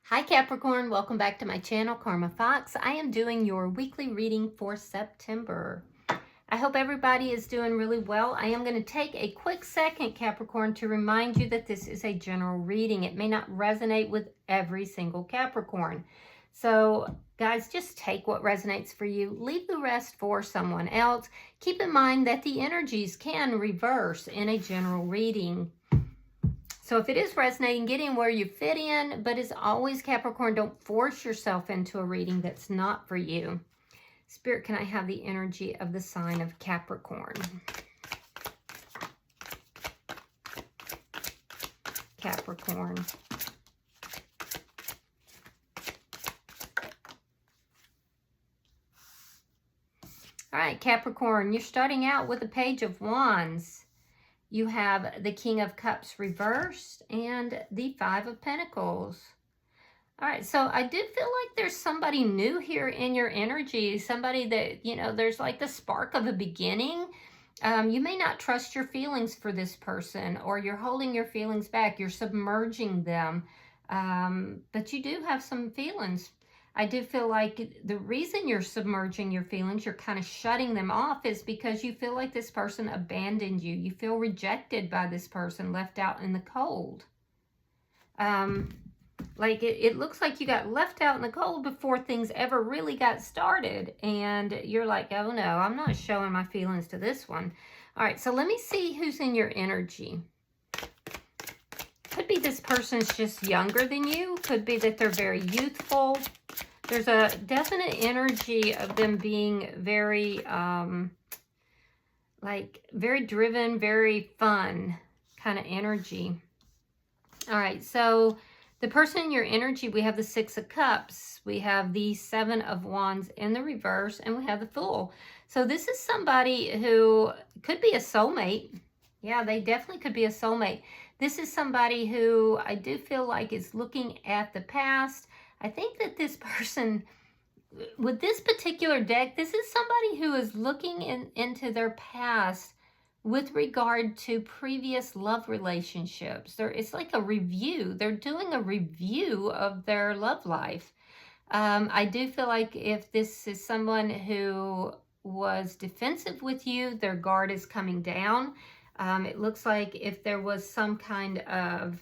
Hi Capricorn, welcome back to my channel, Karma Fox. I am doing your weekly reading for September. I hope everybody is doing really well. I am going to take a quick second, Capricorn, to remind you that this is a general reading. It may not resonate with every single Capricorn. So, guys, just take what resonates for you. Leave the rest for someone else. Keep in mind that the energies can reverse in a general reading. So if it is resonating, get in where you fit in. But as always, Capricorn, don't force yourself into a reading that's not for you. Spirit, can I have the energy of the sign of Capricorn? Capricorn. All right, Capricorn, you're starting out with a Page of Wands. You have the King of Cups reversed and the Five of Pentacles. All right, so I do feel like there's somebody new here in your energy, somebody that, you know, there's like the spark of a beginning. You may not trust your feelings for this person, or you're holding your feelings back. You're submerging them, but you do have some feelings. I do feel like the reason you're submerging your feelings, you're kind of shutting them off, is because you feel like this person abandoned you. You feel rejected by this person, left out in the cold. Like it looks like you got left out in the cold before things ever really got started. And you're like, oh no, I'm not showing my feelings to this one. All right, so let me see who's in your energy. Could be this person's just younger than you. Could be that they're very youthful. There's a definite energy of them being very, very driven, very fun kind of energy. All right, so the person in your energy, we have the Six of Cups, we have the Seven of Wands in the reverse, and we have the Fool. So this is somebody who could be a soulmate. Yeah, they definitely could be a soulmate. This is somebody who I do feel like is looking at the past. I think that this person, with this particular deck, this is somebody who is looking into their past with regard to previous love relationships. It's like a review. They're doing a review of their love life. I do feel like if this is someone who was defensive with you, their guard is coming down. It looks like if there was some kind of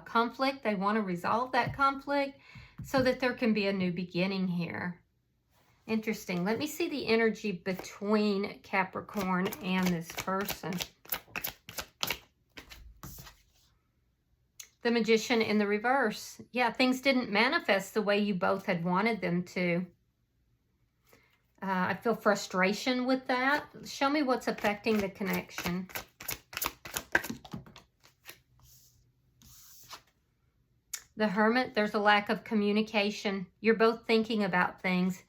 conflict, they want to resolve that conflict so that there can be a new beginning here. Interesting. Let me see the energy between Capricorn and this person. The Magician in the reverse. Yeah, things didn't manifest the way you both had wanted them to. I feel frustration with that. Show me what's affecting the connection. The Hermit, there's a lack of communication. You're both thinking about things.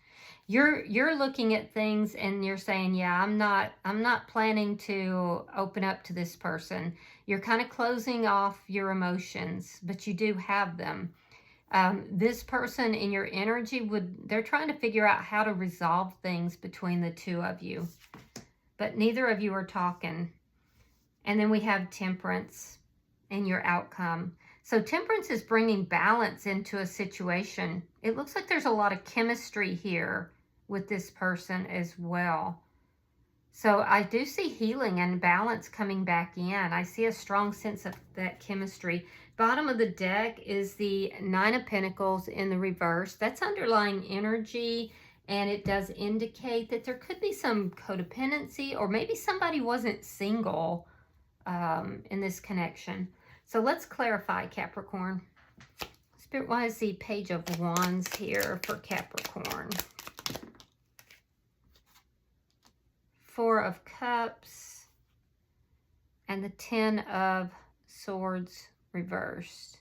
You're looking at things and you're saying, yeah, I'm not planning to open up to this person. You're kind of closing off your emotions, but you do have them. This person in your energy, they're trying to figure out how to resolve things between the two of you, but neither of you are talking. And then we have Temperance in your outcome. So Temperance is bringing balance into a situation. It looks like there's a lot of chemistry here with this person as well. So I do see healing and balance coming back in. I see a strong sense of that chemistry. Bottom of the deck is the Nine of Pentacles in the reverse. That's underlying energy, and it does indicate that there could be some codependency, or maybe somebody wasn't single in this connection. So let's clarify, Capricorn. Spirit, why is the Page of Wands here for Capricorn? Four of Cups and the Ten of Swords reversed.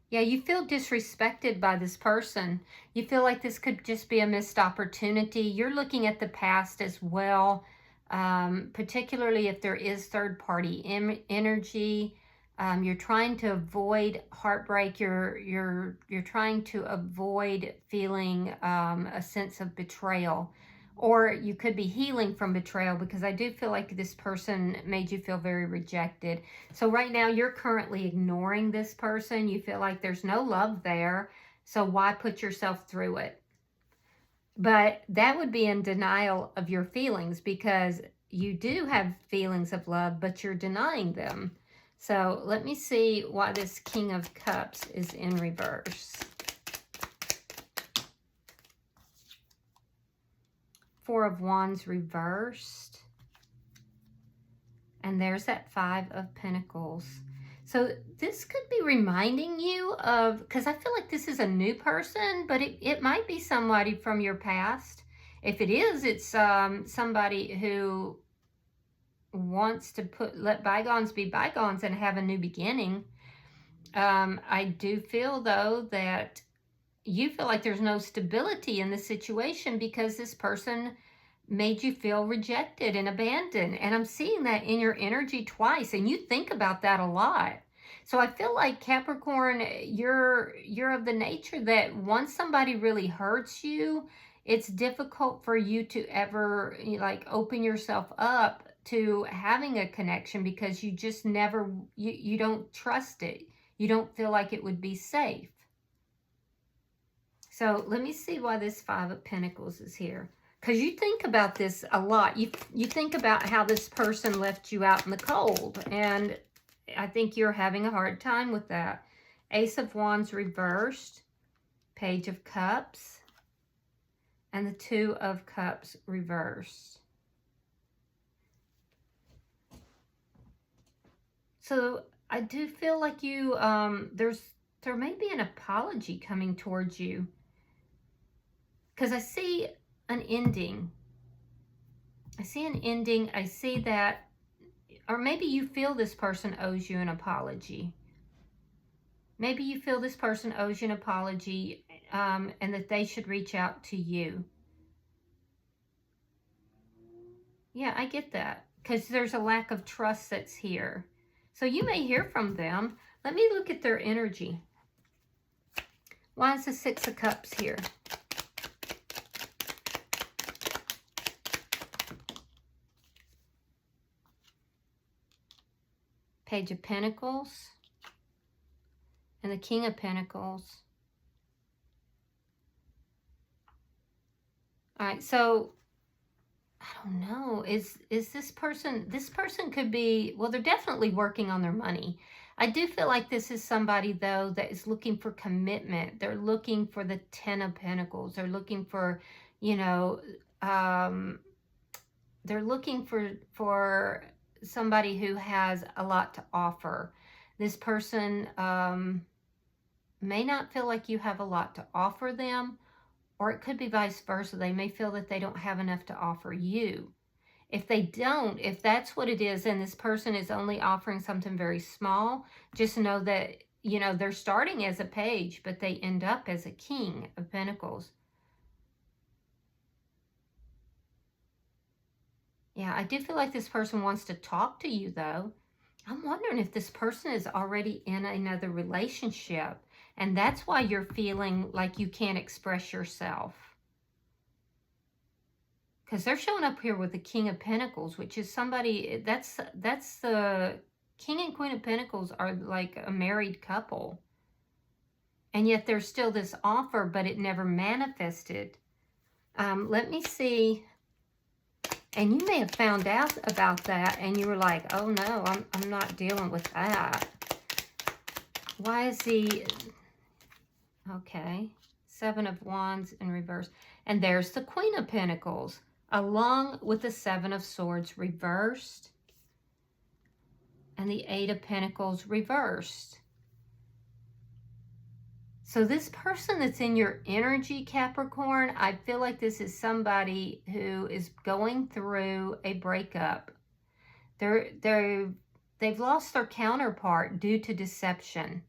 Yeah, you feel disrespected by this person. You feel like this could just be a missed opportunity. You're looking at the past as well, particularly if there is third-party energy. You're trying to avoid heartbreak. You're trying to avoid feeling a sense of betrayal, Or you could be healing from betrayal, because I do feel like this person made you feel very rejected. So right now you're currently ignoring this person. You feel like there's no love there. So why put yourself through it? But that would be in denial of your feelings, because you do have feelings of love, but you're denying them. So let me see why this King of Cups is in reverse. Four of Wands reversed. And there's that Five of Pentacles. So this could be reminding you of, because I feel like this is a new person, but it might be somebody from your past. If it is, it's somebody who wants to let bygones be bygones and have a new beginning. I do feel, though, that you feel like there's no stability in the situation because this person made you feel rejected and abandoned. And I'm seeing that in your energy twice, and you think about that a lot. So I feel like, Capricorn, you're of the nature that once somebody really hurts you, it's difficult for you to ever like open yourself up to having a connection, because you just never, you don't trust it. You don't feel like it would be safe. So let me see why this Five of Pentacles is here. Because you think about this a lot. You think about how this person left you out in the cold. And I think you're having a hard time with that. Ace of Wands reversed. Page of Cups. And the Two of Cups reversed. So I do feel like you, there may be an apology coming towards you. Because I see an ending. I see an ending. I see that, or maybe you feel this person owes you an apology. Maybe you feel this person owes you an apology, and that they should reach out to you. Yeah, I get that. Because there's a lack of trust that's here. So you may hear from them. Let me look at their energy. Why is the Six of Cups here? Page of Pentacles and the King of Pentacles. All right, so I don't know. Is this person could be, well, they're definitely working on their money. I do feel like this is somebody, though, that is looking for commitment. They're looking for the Ten of Pentacles. They're looking for, they're looking for somebody who has a lot to offer. This person may not feel like you have a lot to offer them, or it could be vice versa. They may feel that they don't have enough to offer you. If they don't, if that's what it is, and this person is only offering something very small, just know that, they're starting as a page, but they end up as a King of Pentacles. Yeah, I do feel like this person wants to talk to you, though. I'm wondering if this person is already in another relationship, and that's why you're feeling like you can't express yourself. Because they're showing up here with the King of Pentacles, which is somebody, that's the King and Queen of Pentacles are like a married couple. And yet there's still this offer, but it never manifested. Let me see. And you may have found out about that, and you were like, oh no, I'm not dealing with that. Why is the, okay, Seven of Wands in reverse. And there's the Queen of Pentacles, along with the Seven of Swords reversed, and the Eight of Pentacles reversed. So this person that's in your energy, Capricorn, I feel like this is somebody who is going through a breakup. They've lost their counterpart due to deception.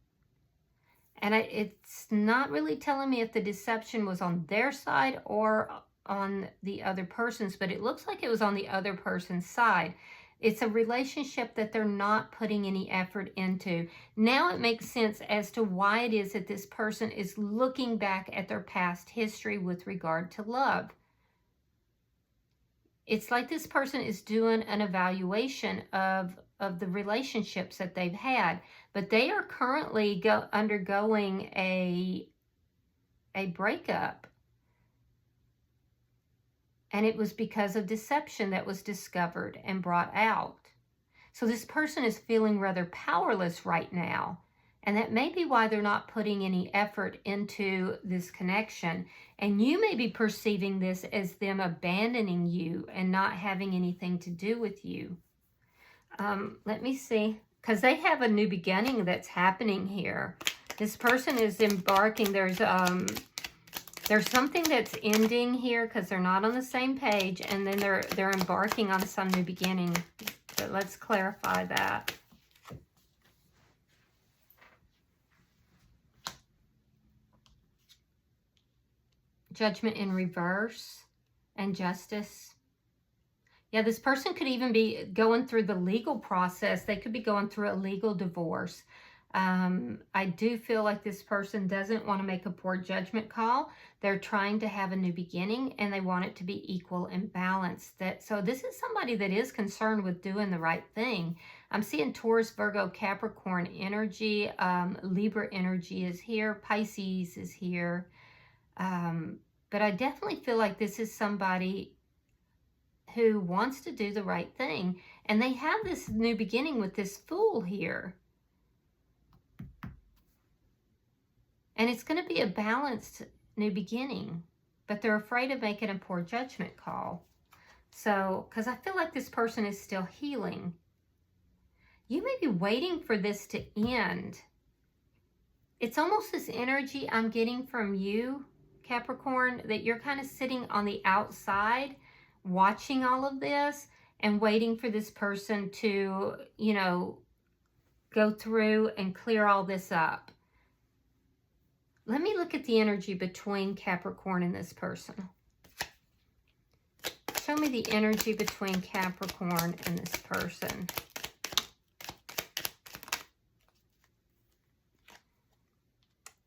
And it's not really telling me if the deception was on their side or on the other person's, but it looks like it was on the other person's side. It's a relationship that they're not putting any effort into. Now it makes sense as to why it is that this person is looking back at their past history with regard to love. it's like this person is doing an evaluation of the relationships that they've had, but they are currently undergoing a breakup. And it was because of deception that was discovered and brought out. So this person is feeling rather powerless right now. And that may be why they're not putting any effort into this connection. And you may be perceiving this as them abandoning you and not having anything to do with you. Let me see. Because they have a new beginning that's happening here. This person is embarking. There's something that's ending here because they're not on the same page, and then they're embarking on some new beginning. But let's clarify that. Judgment in reverse and justice. Yeah, this person could even be going through the legal process. They could be going through a legal divorce. I do feel like this person doesn't want to make a poor judgment call. They're trying to have a new beginning, and they want it to be equal and balanced. So this is somebody that is concerned with doing the right thing. I'm seeing Taurus, Virgo, Capricorn energy. Libra energy is here. Pisces is here. But I definitely feel like this is somebody who wants to do the right thing. And they have this new beginning with this Fool here. And it's going to be a balanced new beginning, but they're afraid of making a poor judgment call. So, because I feel like this person is still healing. You may be waiting for this to end. It's almost this energy I'm getting from you, Capricorn, that you're kind of sitting on the outside, watching all of this and waiting for this person to, you know, go through and clear all this up. Let me look at the energy between Capricorn and this person. Show me the energy between Capricorn and this person.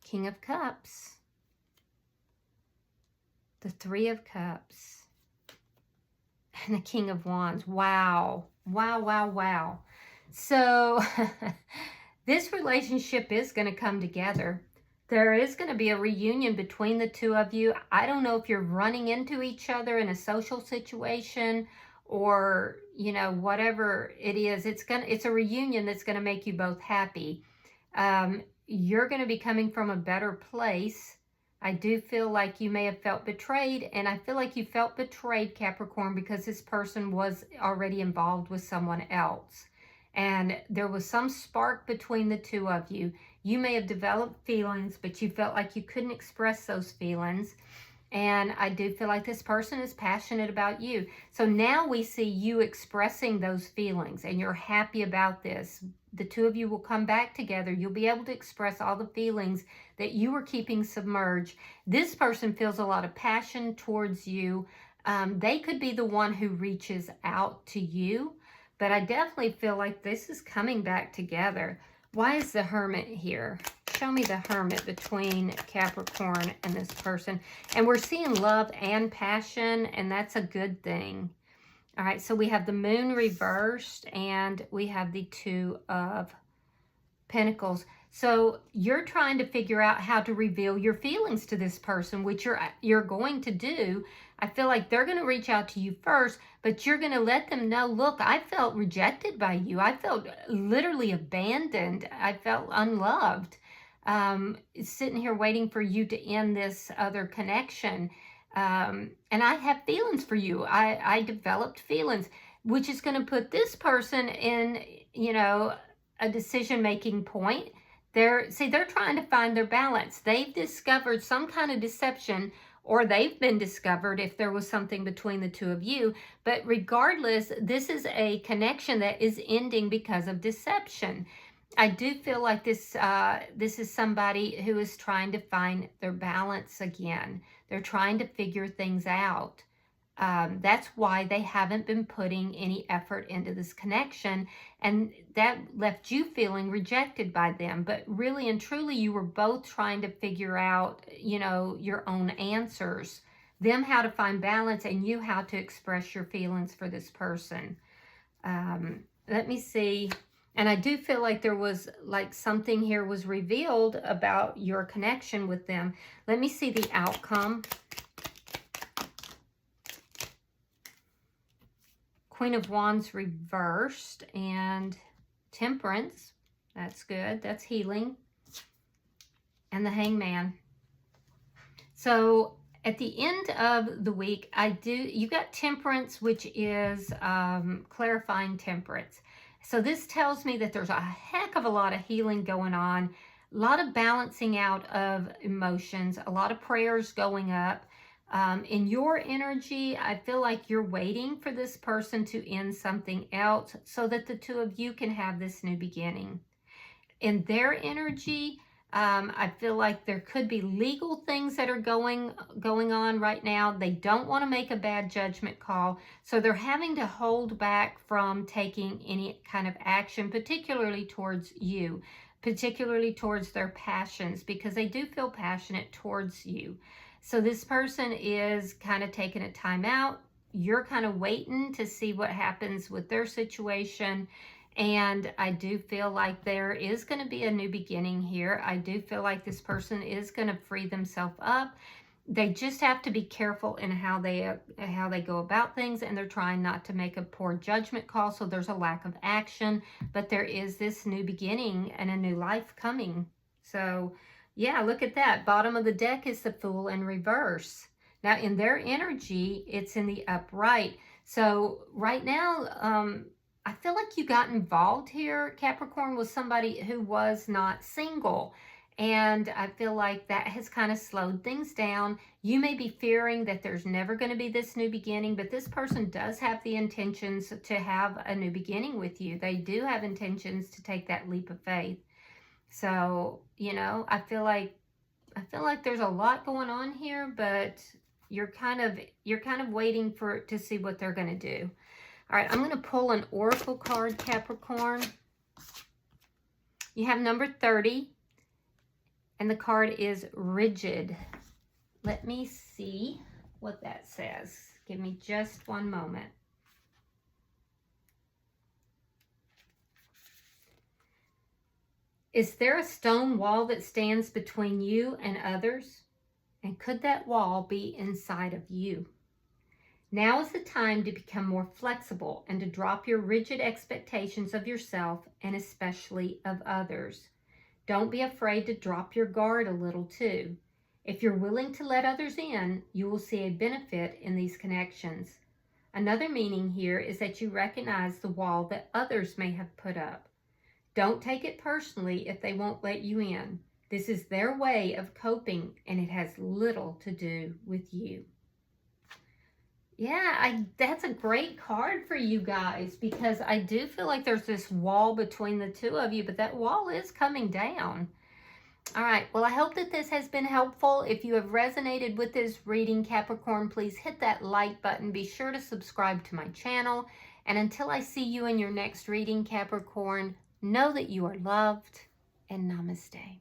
King of Cups. The Three of Cups. And the King of Wands. Wow. Wow, wow, wow. So this relationship is going to come together. There is going to be a reunion between the two of you. I don't know if you're running into each other in a social situation or, you know, whatever it is. It's a reunion that's going to make you both happy. You're going to be coming from a better place. I do feel like you may have felt betrayed, and I feel like you felt betrayed, Capricorn, because this person was already involved with someone else. And there was some spark between the two of you. You may have developed feelings, but you felt like you couldn't express those feelings. And I do feel like this person is passionate about you. So now we see you expressing those feelings, and you're happy about this. The two of you will come back together. You'll be able to express all the feelings that you were keeping submerged. This person feels a lot of passion towards you. They could be the one who reaches out to you. But I definitely feel like this is coming back together. Why is the Hermit here? Show me the Hermit between Capricorn and this person. And we're seeing love and passion, and that's a good thing. All right, so we have the Moon reversed, and we have the Two of Pentacles. So you're trying to figure out how to reveal your feelings to this person, which you're going to do. I feel like they're going to reach out to you first, but you're going to let them know, look, I felt rejected by you. I felt literally abandoned. I felt unloved. Sitting here waiting for you to end this other connection. And I have feelings for you. I developed feelings, which is going to put this person in, you know, a decision-making point. They're trying to find their balance. They've discovered some kind of deception, or they've been discovered if there was something between the two of you. But regardless, this is a connection that is ending because of deception. I do feel like this is somebody who is trying to find their balance again. They're trying to figure things out. That's why they haven't been putting any effort into this connection, and that left you feeling rejected by them. But really and truly, you were both trying to figure out, you know, your own answers them how to find balance and you how to express your feelings for this person. Let me see. And I do feel like there was like something here was revealed about your connection with them. Let me see the outcome. Queen of Wands reversed and Temperance. That's good. That's healing. And the Hangman. So at the end of the week, you got Temperance, which is clarifying temperance. So this tells me that there's a heck of a lot of healing going on, a lot of balancing out of emotions, a lot of prayers going up. In your energy, I feel like you're waiting for this person to end something else so that the two of you can have this new beginning. In their energy, I feel like there could be legal things that are going on right now. They don't want to make a bad judgment call, so they're having to hold back from taking any kind of action, particularly towards you, particularly towards their passions, because they do feel passionate towards you. So this person is kind of taking a time out. You're kind of waiting to see what happens with their situation. And I do feel like there is going to be a new beginning here. I do feel like this person is going to free themselves up. They just have to be careful in how they go about things, and they're trying not to make a poor judgment call. So there's a lack of action, but there is this new beginning and a new life coming. So yeah, look at that. Bottom of the deck is the Fool in reverse. Now in their energy, it's in the upright. So right now, I feel like you got involved here, Capricorn, with somebody who was not single. And I feel like that has kind of slowed things down. You may be fearing that there's never going to be this new beginning, but this person does have the intentions to have a new beginning with you. They do have intentions to take that leap of faith. So, you know, I feel like there's a lot going on here, but you're kind of waiting to see what they're going to do. All right, I'm going to pull an oracle card, Capricorn. You have number 30, and the card is Rigid. Let me see what that says. Give me just one moment. Is there a stone wall that stands between you and others? And could that wall be inside of you? Now is the time to become more flexible and to drop your rigid expectations of yourself and especially of others. Don't be afraid to drop your guard a little too. If you're willing to let others in, you will see a benefit in these connections. Another meaning here is that you recognize the wall that others may have put up. Don't take it personally if they won't let you in. This is their way of coping, and it has little to do with you. Yeah, that's a great card for you guys, because I do feel like there's this wall between the two of you, but that wall is coming down. All right, well, I hope that this has been helpful. If you have resonated with this reading, Capricorn, please hit that like button. Be sure to subscribe to my channel. And until I see you in your next reading, Capricorn, know that you are loved, and namaste.